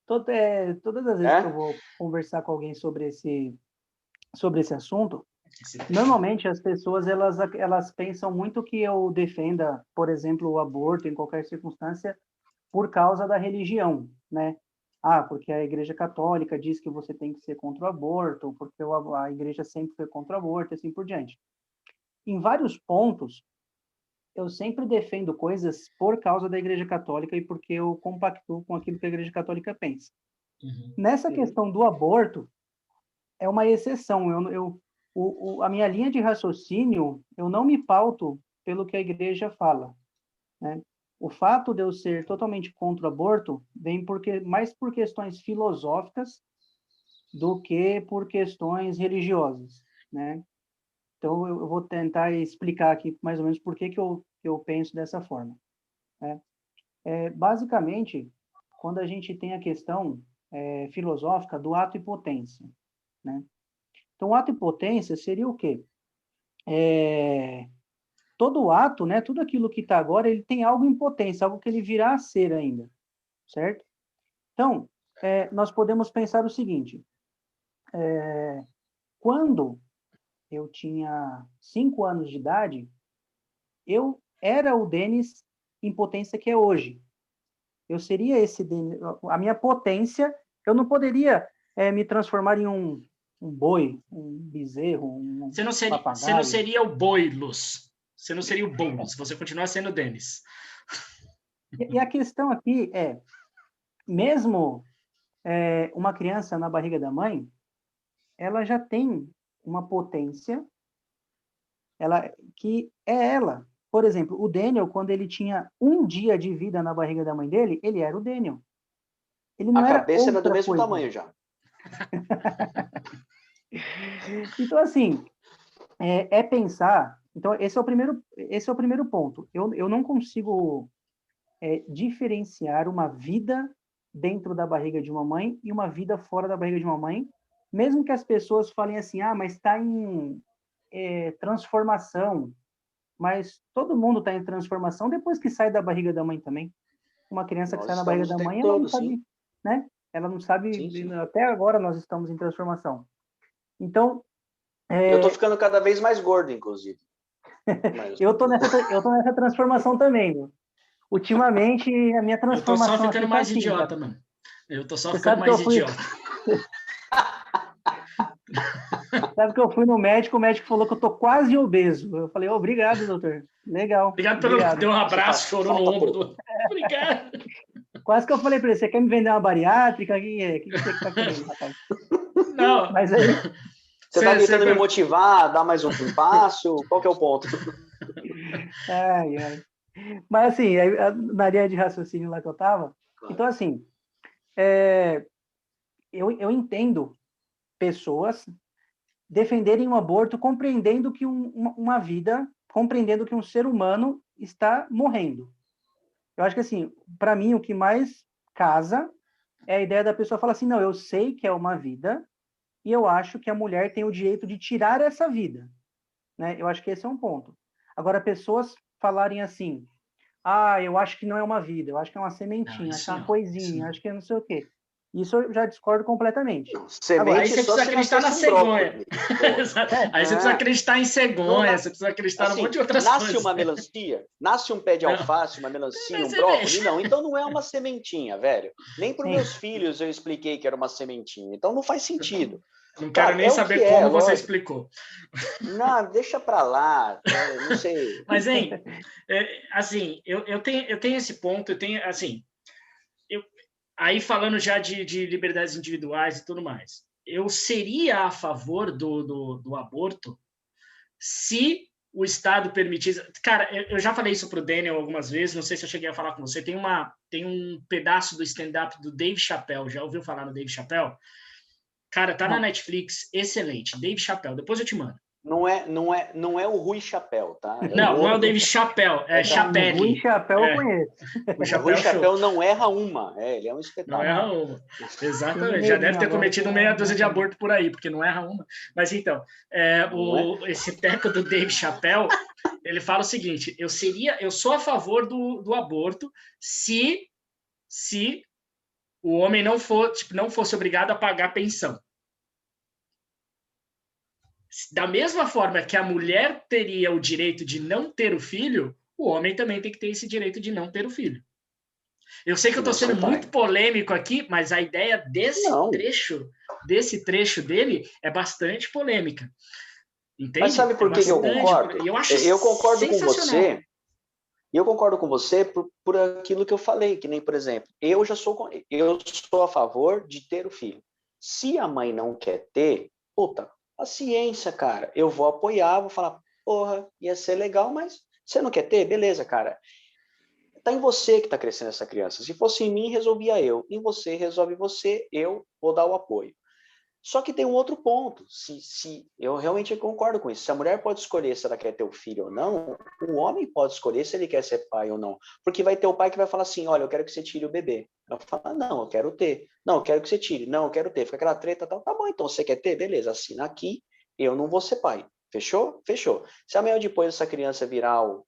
Todas as vezes que eu vou conversar com alguém sobre esse assunto, normalmente as pessoas elas pensam muito que eu defenda, por exemplo, o aborto em qualquer circunstância por causa da religião, né? Ah, porque a Igreja Católica diz que você tem que ser contra o aborto, porque a Igreja sempre foi contra o aborto, e assim por diante. Em vários pontos, eu sempre defendo coisas por causa da Igreja Católica e porque eu compactuo com aquilo que a Igreja Católica pensa. Nessa questão do aborto, é uma exceção. A minha linha de raciocínio, eu não me pauto pelo que a Igreja fala, né? O fato de eu ser totalmente contra o aborto vem mais por questões filosóficas do que por questões religiosas, né? Então, eu vou tentar explicar aqui mais ou menos por que eu penso dessa forma, né? Basicamente, quando a gente tem a questão filosófica do ato e potência, né? Então, o ato e potência seria o quê? Todo ato, né, tudo aquilo que está agora, ele tem algo em potência, algo que ele virá a ser ainda, certo? Então, nós podemos pensar o seguinte, quando eu tinha 5 anos de idade, eu era o Denis em potência que é hoje. Eu seria esse Denis, a minha potência, eu não poderia me transformar em um boi, um bezerro, um papagaio. Você não seria o boi, Luz. Você não seria o Boulos, você continua sendo o Denis. E a questão aqui mesmo uma criança na barriga da mãe, ela já tem uma potência que é ela. Por exemplo, o Daniel, quando ele tinha 1 dia de vida na barriga da mãe dele, ele era o Daniel. Ele não A era cabeça era do outra mesmo coisa. tamanho já. Então, assim, pensar... Então, esse é o primeiro ponto. Eu não consigo diferenciar uma vida dentro da barriga de uma mãe e uma vida fora da barriga de uma mãe, mesmo que as pessoas falem assim, mas está em transformação. Mas todo mundo está em transformação depois que sai da barriga da mãe também. Uma criança que sai da barriga da mãe, ela não sabe, né? Ela não sabe, sim. Até agora nós estamos em transformação. Então... Eu estou ficando cada vez mais gordo, inclusive. Eu tô nessa transformação também, meu. Ultimamente, a minha transformação... Eu tô só ficando mais assim, idiota, cara. mano. Eu tô só ficando mais idiota. Sabe que eu fui no médico, o médico falou que eu tô quase obeso. Eu falei, obrigado, doutor. Legal. Obrigado pelo que deu um abraço, chorou no ombro. Obrigado. Quase que eu falei para ele, você quer me vender uma bariátrica? O que você tá querendo, rapaz? Não. Mas aí... Você tá tentando me motivar a dar mais um passo? Qual que é o ponto? Ai. Mas assim, na linha de raciocínio lá que eu tava, claro. Então assim, eu entendo pessoas defenderem o aborto compreendendo que uma vida, compreendendo que um ser humano está morrendo. Eu acho que assim, para mim o que mais casa é a ideia da pessoa falar assim, não, eu sei que é uma vida e eu acho que a mulher tem o direito de tirar essa vida, né? Eu acho que esse é um ponto. Agora, pessoas falarem assim, eu acho que não é uma vida, eu acho que é uma sementinha, acho que é uma coisinha, acho que é não sei o quê. Isso eu já discordo completamente. Semente. Agora, aí você precisa acreditar na cegonha. Aí você precisa acreditar em cegonha, você precisa acreditar num monte de outras coisas. Nasce uma melancia, nasce um pé de alface, uma melancia, um brócolis. Não, então não é uma sementinha, velho. Nem para os meus filhos eu expliquei que era uma sementinha. Então não faz sentido. Não quero nem saber como você explicou. Não, deixa para lá, não sei. Mas, hein, assim, eu tenho esse ponto, eu tenho, assim, aí falando já de liberdades individuais e tudo mais, eu seria a favor do aborto se o Estado permitisse... Cara, eu já falei isso pro Daniel algumas vezes, não sei se eu cheguei a falar com você, tem um pedaço do stand-up do Dave Chappelle, já ouviu falar no Dave Chappelle? Cara, tá na Netflix, excelente, Dave Chappelle, depois eu te mando. Não é o Rui Chapéu, tá? Não é o Dave Chappelle, é Chapelle. O Rui Chapéu eu conheço. O Rui Chapéu não erra uma, ele é um espetáculo. Não erra uma, exatamente. Já deve ter cometido meia dúzia de aborto por aí, porque não erra uma. Mas então, esse teco do Dave Chappelle, ele fala o seguinte, eu sou a favor do aborto se o homem não fosse obrigado a pagar pensão. Da mesma forma que a mulher teria o direito de não ter o filho, o homem também tem que ter esse direito de não ter o filho. Eu sei que eu estou sendo muito polêmico aqui, mas a ideia desse trecho dele é bastante polêmica. Entende? Mas sabe por que eu concordo? Eu concordo com você. E eu concordo com você por aquilo que eu falei, que nem, por exemplo, eu sou a favor de ter o filho. Se a mãe não quer ter, puta, paciência, cara. Eu vou apoiar, vou falar, porra, ia ser legal, mas você não quer ter? Beleza, cara. Tá em você que tá crescendo essa criança. Se fosse em mim, resolvia eu. Em você, resolve você, eu vou dar o apoio. Só que tem um outro ponto. Se eu realmente concordo com isso. Se a mulher pode escolher se ela quer ter o filho ou não, o homem pode escolher se ele quer ser pai ou não. Porque vai ter o pai que vai falar assim, olha, eu quero que você tire o bebê. Ela fala, não, eu quero ter. Não, eu quero que você tire. Não, eu quero ter. Fica aquela treta, tal. Tá bom, então você quer ter? Beleza, assina aqui. Eu não vou ser pai. Fechou? Fechou. Se amanhã depois essa criança virar o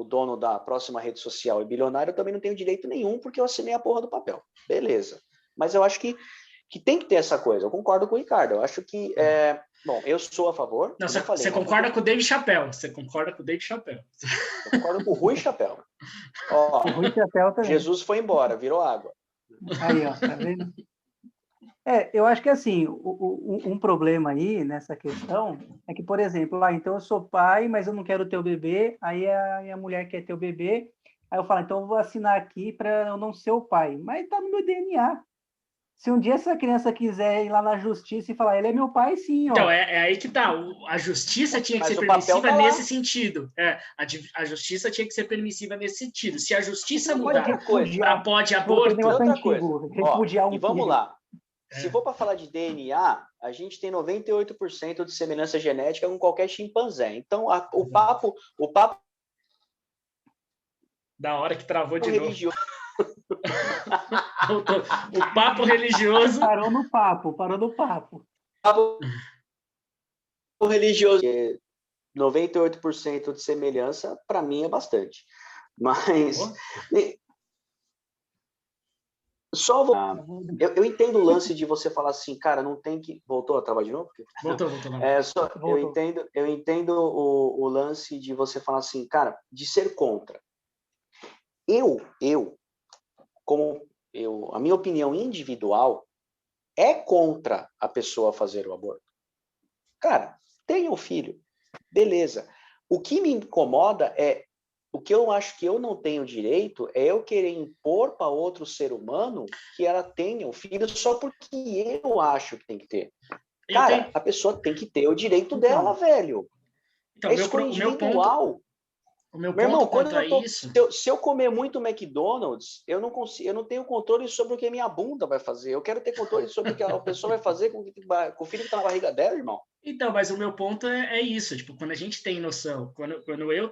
dono da próxima rede social e bilionário, eu também não tenho direito nenhum porque eu assinei a porra do papel. Beleza. Mas eu acho que tem que ter essa coisa. Eu concordo com o Ricardo. Eu acho que, bom, eu sou a favor. Não, você concorda com o David Chappelle. Você concorda com o David Chappelle. Eu concordo com o Rui Chapéu. Ó, o Rui Chapéu também. Jesus foi embora, virou água. Aí, ó, tá vendo? Eu acho que, assim, um problema aí nessa questão é que, por exemplo, então eu sou pai, mas eu não quero ter o bebê, aí a mulher quer ter o bebê, aí eu falo, então eu vou assinar aqui para eu não ser o pai. Mas tá no meu DNA. Se um dia essa criança quiser ir lá na justiça e falar, ele é meu pai, sim, ó. Então, é aí que tá. A justiça tinha que ser permissiva nesse sentido. A justiça tinha que ser permissiva nesse sentido. Se a justiça mudar pode aborto... Outra coisa. Ó, e vamos lá. Se for para falar de DNA, a gente tem 98% de semelhança genética com qualquer chimpanzé. Então, o papo... Da hora que travou de novo. O papo religioso... Parou no papo. Papo religioso. 98% de semelhança, para mim, é bastante. Mas... Só eu entendo o lance de você falar assim, cara, não tem que... Voltou a travar de novo? Voltou. Eu entendo o lance de você falar assim, cara, de ser contra. A minha opinião individual é contra a pessoa fazer o aborto. Cara, tenha um filho. Beleza. O que me incomoda o que eu acho que eu não tenho direito é eu querer impor para outro ser humano que ela tenha um filho só porque eu acho que tem que ter. Cara, a pessoa tem que ter o direito dela, velho. Então, individual. O meu irmão, se eu comer muito McDonald's, eu não tenho controle sobre o que a minha bunda vai fazer. Eu quero ter controle sobre o que a pessoa vai fazer com o filho que está na barriga dela, irmão. Então, mas o meu ponto é isso. Tipo, quando a gente tem noção, quando eu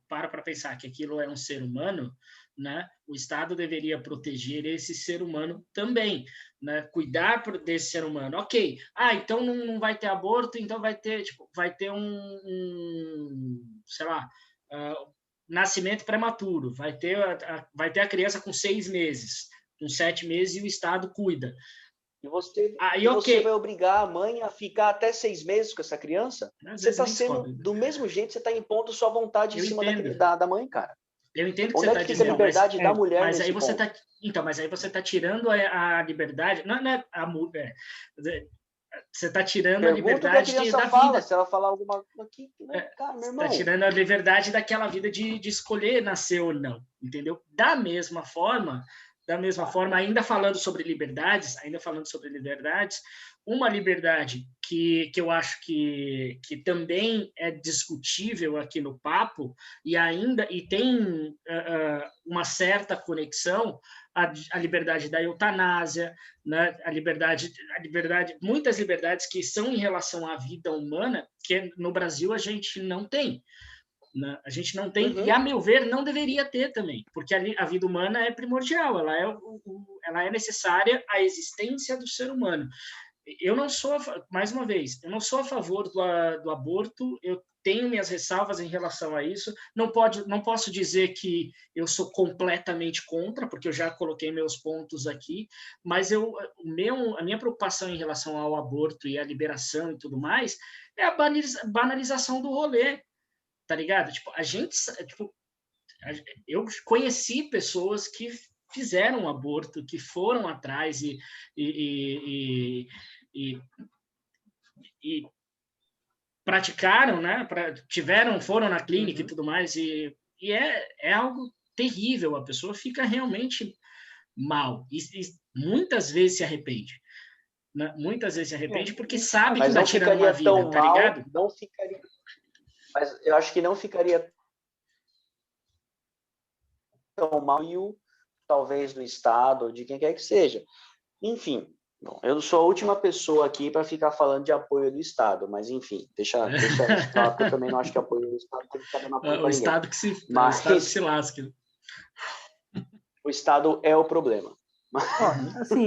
para pensar que aquilo é um ser humano, né? O Estado deveria proteger esse ser humano também, né? Cuidar desse ser humano. Ok. Então não vai ter aborto, então vai ter sei lá, nascimento prematuro, vai ter a criança com 6 meses, com 7 meses, e o Estado cuida. E você vai obrigar a mãe a ficar até 6 meses com essa criança? Você está sendo, do mesmo jeito, você está impondo sua vontade em cima da mãe, cara. Eu entendo que você está dizendo. A liberdade da mulher mas aí você está... Então, mas aí você está tirando a liberdade... Não é a mulher... Você está tirando a liberdade da vida. Se ela falar alguma coisa aqui, cara, meu irmão. Está tirando a liberdade daquela vida de escolher nascer ou não, entendeu? Da mesma forma, ainda falando sobre liberdades, uma liberdade que eu acho que também é discutível aqui no papo e tem uma certa conexão, a liberdade da eutanásia, né? A liberdade, muitas liberdades que são em relação à vida humana, que no Brasil a gente não tem. Né? A gente não tem, e a meu ver não deveria ter também, porque a vida humana é primordial, ela é necessária à existência do ser humano. eu não sou, mais uma vez, eu não sou a favor do aborto, eu tenho minhas ressalvas em relação a isso, não posso dizer que eu sou completamente contra, porque eu já coloquei meus pontos aqui, mas a minha preocupação em relação ao aborto e à liberação e tudo mais é a banalização do rolê, tá ligado? Tipo, eu conheci pessoas que fizeram aborto, que foram atrás e praticaram, né? Foram na clínica e tudo mais, e é algo terrível, a pessoa fica realmente mal, e muitas vezes se arrepende. Né? Muitas vezes se arrepende porque sabe que está tirando uma vida, tá ligado? Não ficaria, mas eu acho que não ficaria tão mal, e talvez do Estado, ou de quem quer que seja. Enfim, bom, eu sou a última pessoa aqui para ficar falando de apoio do Estado, mas enfim, deixa isso claro, porque eu também não acho que apoio do Estado tem que ficar dando apoio para ninguém. O Estado que se lasque. O Estado é o problema. Assim,